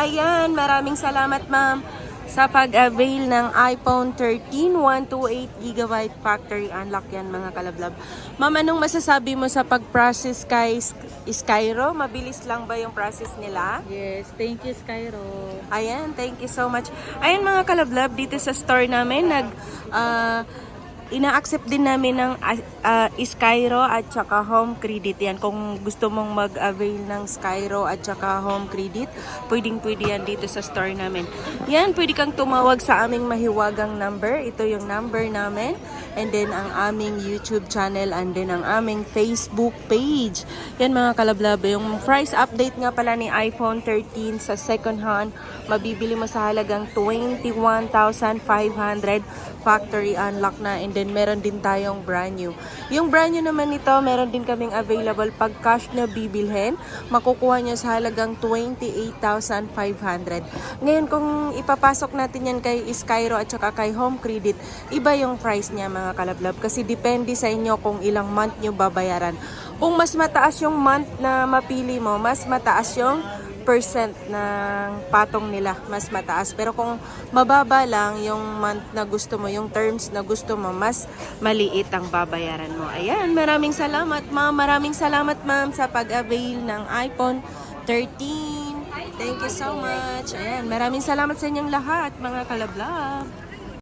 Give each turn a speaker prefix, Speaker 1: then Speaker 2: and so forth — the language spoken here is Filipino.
Speaker 1: Ayan, maraming salamat ma'am sa pag-avail ng iPhone 13 128GB factory unlock yan mga kalablab. Ma'am, anong masasabi mo sa pag-process kay Skyro? Mabilis lang ba yung process nila?
Speaker 2: Yes, thank you, Skyro.
Speaker 1: Ayan, thank you so much. Ayan mga kalablab, dito sa store namin, ina-accept din namin ng Skyro at saka Home Credit. Yan, kung gusto mong mag-avail ng Skyro at saka Home Credit, pwede yan dito sa store namin. Yan, pwede kang tumawag sa aming mahiwagang number. Ito yung number namin. And then, ang aming YouTube channel and then ang aming Facebook page. Yan mga kalablab, yung price update nga pala ni iPhone 13 sa second hand, mabibili mo sa halagang 21,500 factory unlock na, and then meron din tayong brand new. Yung brand new naman nito, meron din kaming available pag cash na bibilhin, makukuha nyo sa halagang 28,500. Ngayon kung ipapasok natin yan kay Skyro at saka kay Home Credit, iba yung price niya mga kalablab, kasi depende sa inyo kung ilang month nyo babayaran. Kung mas mataas yung month na mapili mo, mas mataas yung percent ng patong nila, mas mataas. Pero kung mababa lang yung month na gusto mo, yung terms na gusto mo, mas maliit ang babayaran mo. Ayan, maraming salamat ma'am. Maraming salamat ma'am sa pag-avail ng iPhone 13. Thank you so much. Ayan, maraming salamat sa inyong lahat mga kalablab.